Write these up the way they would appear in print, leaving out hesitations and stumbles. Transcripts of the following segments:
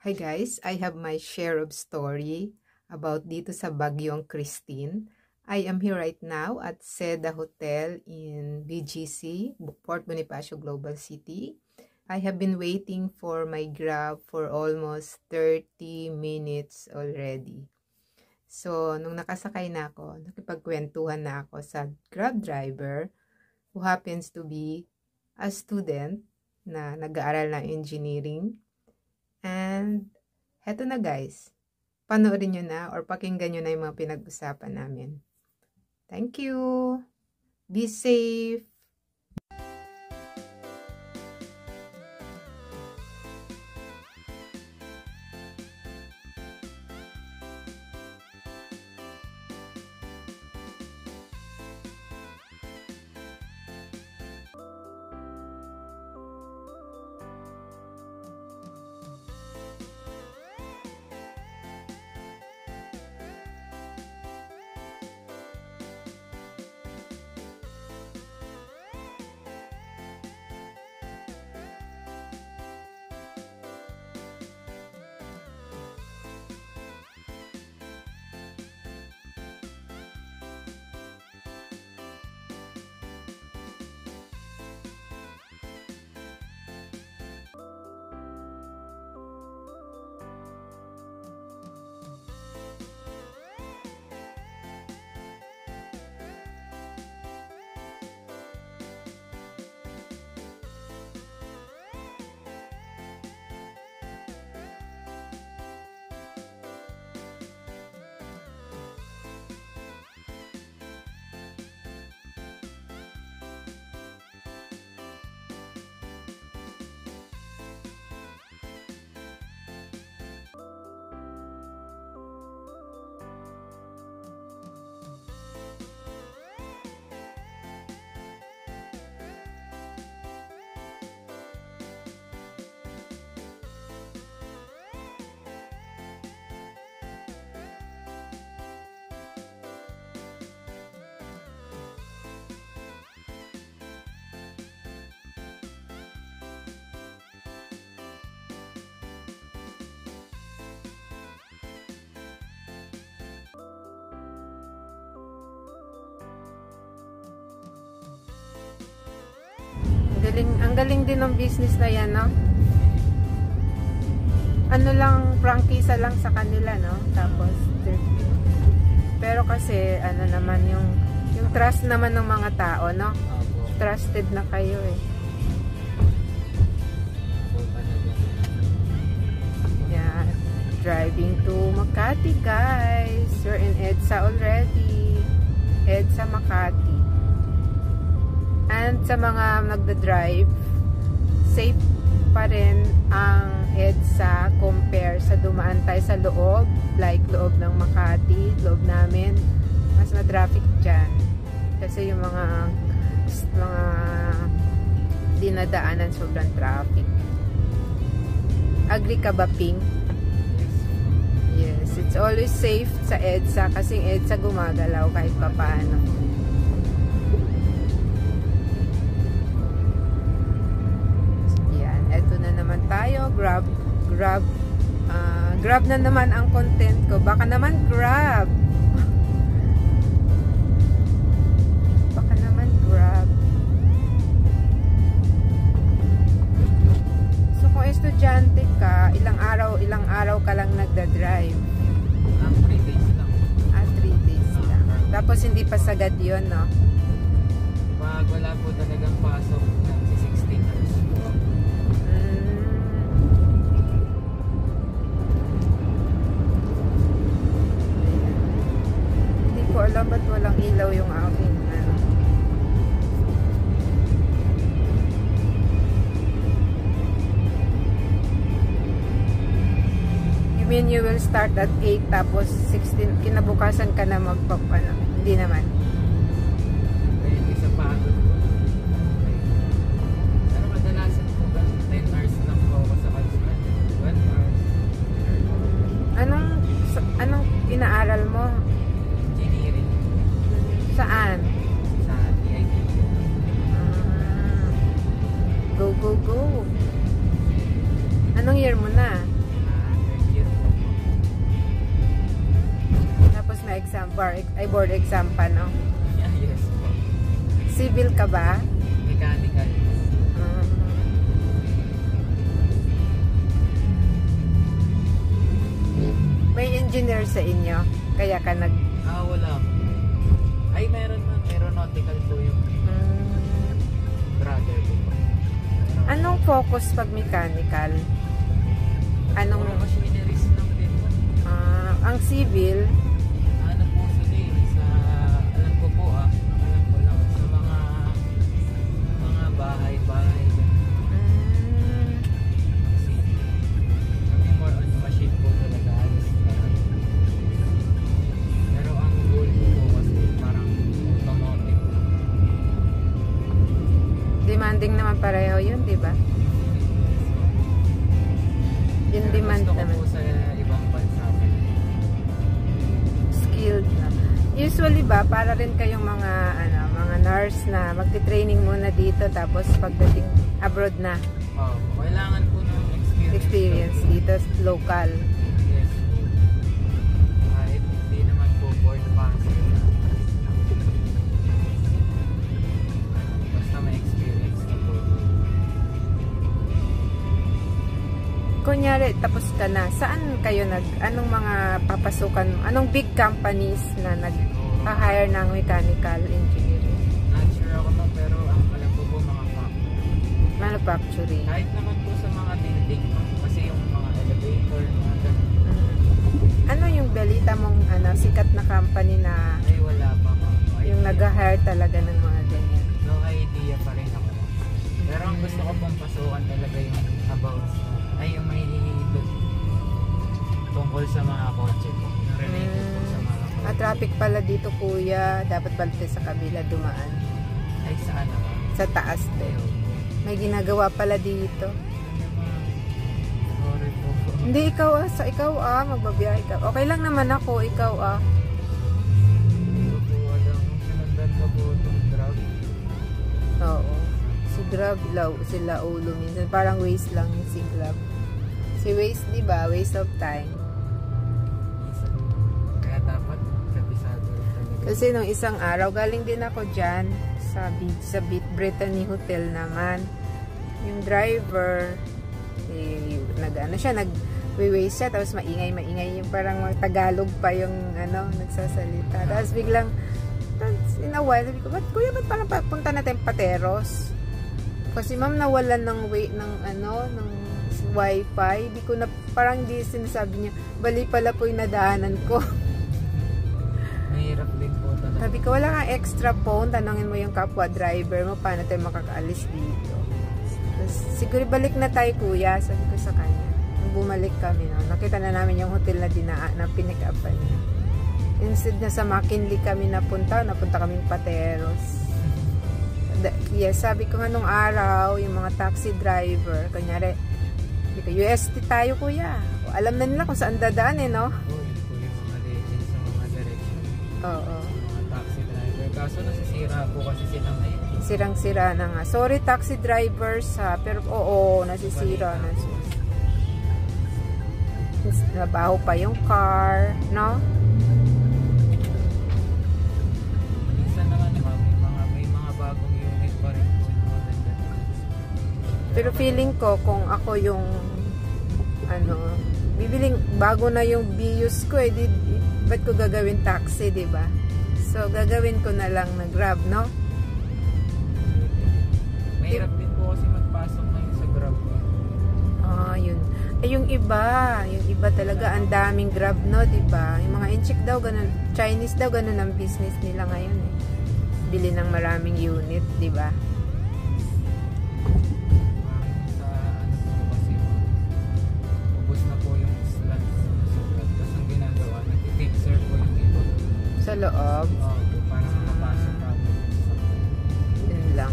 Hi guys, I have my share of story about dito sa Bagyong Christine. I am here right now at Seda Hotel in BGC, Port Bonifacio Global City. I have been waiting for my Grab for almost 30 minutes already. So, nung nakasakay na ako, nakipagkwentuhan na ako sa Grab driver who happens to be a student na nag-aaral ng engineering. And, heto na guys. Panoorin nyo na or pakinggan nyo na yung mga pinag-usapan namin. Thank you! Be safe! Ang galing din ng business na yan, no? Ano lang, prangkisa lang sa kanila, no? Tapos, pero kasi, ano naman, yung trust naman ng mga tao, no? Trusted na kayo, eh. Yeah. Driving to Makati, guys. We're in EDSA already. EDSA Makati. And sa mga nagda-drive, safe pa rin ang EDSA compare sa dumaan tayo sa loob, like loob ng Makati, loob namin, mas na-traffic dyan. Kasi yung mga dinadaanan sobrang traffic. Agree ka ba, Pink? Yes, it's always safe sa EDSA kasi EDSA gumagalaw kahit pa paano. Tayo, Grab na naman ang content ko. Baka naman Grab. Baka naman Grab. So kung estudyante ka, ilang araw ka lang nagda-drive. 3 days lang. 3 days lang. Tapos hindi pa sagad yun, no? Pag wala po talagang pasok, 16 hours. Alam ba't walang ilaw yung aking ano. You mean you will start at 8 tapos 16 kinabukasan ka na magpapano? Hindi naman. Hindi sa pagod ko. Pero kadalasan po 10 hours lang po ako sa kalsada. 12 hours. Anong inaaral mo? Saan? Sa TIT. Go, go, go. Anong year mo na? exam, board exam pa, no? Yeah, yes po. Civil ka ba? Mechanical. May engineer sa inyo, kaya ka nag... Wala po. Ay, meron man. Aeronautical po yung brother ko po. Anong focus pag mechanical? Anong... machineries lang din po. ang civil, Ano po sila sa... Alam ko po alam ko lang sa mga bahay. Kasi kami more on machine po talaga. Pero ang goal ko po kasi parang automotive lang. demanding naman pareho yun, di ba? Yung Pero demand gusto ko naman. po sa ibang bansa. Skilled na. Usually ba, para rin kayong mga nurse na magti-training muna dito tapos pagdating abroad na Kailangan po ng experience dito local. Yes. Kahit hindi naman po board para sa inyo. Basta may experience na po. Kunyari, tapos ka na, saan kayo anong mga papasukan, anong big companies na nag-hire ng mechanical engineering? Not sure ako no, pero ang alam ko po mga Manufacturing. kahit naman po sa mga building kasi yung mga elevator, mga ganun. Ano yung balita mong sikat na company na Ay wala pa po. yung nag-hire talaga ng mga ganyan? No idea pa rin ako. Pero ang gusto ko pong pasukan talaga yung about yung may tungkol sa mga kotse po. Related po sa mga kotse. Traffic pala dito, kuya. Dapat pala sa kabila dumaan. Ay saan naman? Sa taas din. May ginagawa pala dito. Sorry po. Hindi, ikaw magbabiyahe ka. Okay lang naman ako, ikaw Hindi ko po alam. Sinundan ko po itong Grab. Oo. Si Grab, sila ulo minsan. Parang waste lang si Grab. Si waste, di ba? Waste of time. Kaya dapat kabisado talaga. Kasi nung isang araw, galing din ako dyan sa Brittany Hotel naman. Yung driver, nag-waste siya, tapos maingay yung parang Tagalog pa yung nagsasalita. Tapos biglang, in a while, sabi ko, kuya, ba't parang papunta natin Pateros? Kasi ma'am, nawalan ng wifi. Di ko na, parang di sinasabi niya, bali pala po yung nadaanan ko. Mahirap din po talaga. Sabi ko, wala kang extra phone, tanongin mo yung kapwa driver mo, paano tayo makakaalis dito. Tapos, siguro balik na tayo kuya, sabi ko sa kanya. Nung bumalik kami, nakita na namin yung hotel na pinik-upan niya. Instead na sa McKinley kami napunta kaming Pateros. Yes, sabi ko nga nung araw, yung mga taxi driver, kunyari, UST tayo kuya. Alam na nila kung saan dadaan no? Yun po yung mga legends sa mga direction. Oo. Mga taxi driver. Kaso nasisira po kasi sila ngayon. Sirang-sira na nga. Sorry taxi drivers pero nasisira na siya. Nabaho pa yung car, no? Minsan naman may mga bagong unit pa rin po yung maganda. Pero feeling ko kung ako yung bibiling bago na yung bius ko ba't ko gagawin taxi, diba? So gagawin ko na lang na Grab, no? Mahirap din po kasi magpasok na yun sa Grab. Yun. Yung iba talaga ang daming Grab, no, diba? Yung mga incheck daw ganun, Chinese daw ganun ang business nila ngayon bili ng maraming unit, diba? Sa loob. Para makapasok kami. Yun lang.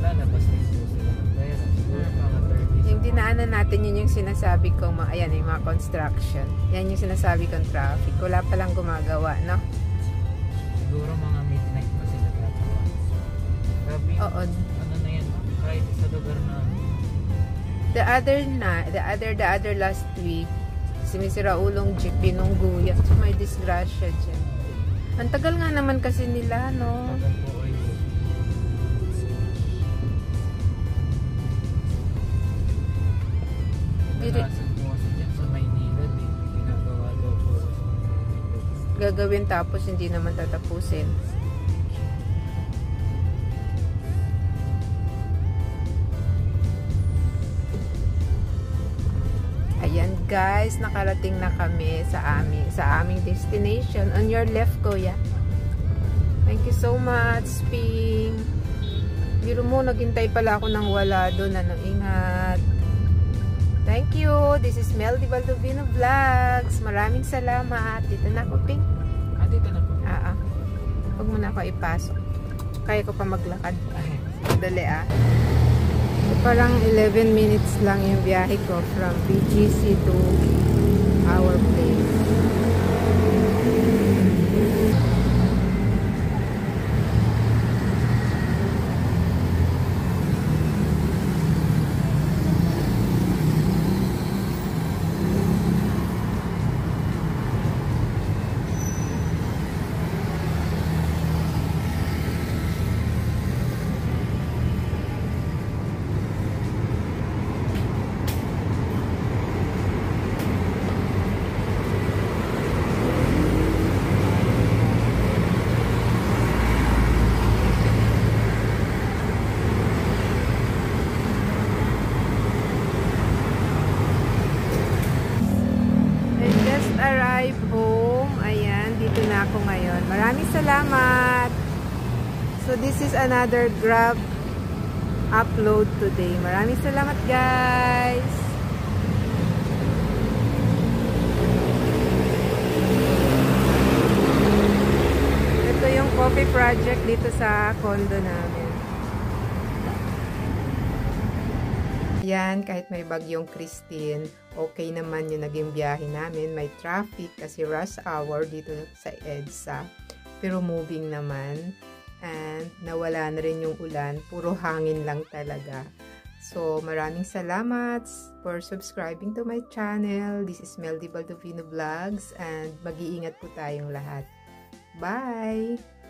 Lalabas din po sila ng pera. Siguro mga 30. Yung dinaanan natin, yun yung sinasabi kong ayan, yung mga construction. Yan yung sinasabi kong traffic. Wala palang gumagawa, no? Siguro mga midnight pa sila gagawa. Grabe. Oo. Ano na yan? Right sa lugar namin. The other last week, si Mr. Raulong jeep, binungguya. So, may madisgrasya dyan. Ang tagal nga naman kasi nila, no? Tagal po ay kadalasan po kasi dyan sa Maynila din. Ginagawa daw po. Gagawin tapos hindi naman tatapusin. Ayan guys, nakarating na kami sa aming destination. On your left, Kuya. Thank you so much, Ping. Biro mo, naghintay pala ako ng wala doon. Ano, ingat. Thank you. This is Mel Di Baldovino Vlogs. Maraming salamat. Dito na ako, Ping. Dito na po. Huwag mo na ako ipasok. Kaya ko pa maglakad. Dali So, parang 11 minutes lang yung biyahe ko from BGC to our place. Arrive home. Ayan, dito na ako ngayon. Maraming salamat. So this is another Grab upload today. Maraming salamat guys. Ito yung coffee project dito sa condo namin. Yan, kahit may bagyong Christine, okay naman yung naging biyahe namin. May traffic kasi rush hour dito sa EDSA. Pero moving naman. And nawala na rin yung ulan. Puro hangin lang talaga. So, maraming salamat for subscribing to my channel. This is Mel Di Baldovino Vlogs. And mag-iingat po tayong lahat. Bye!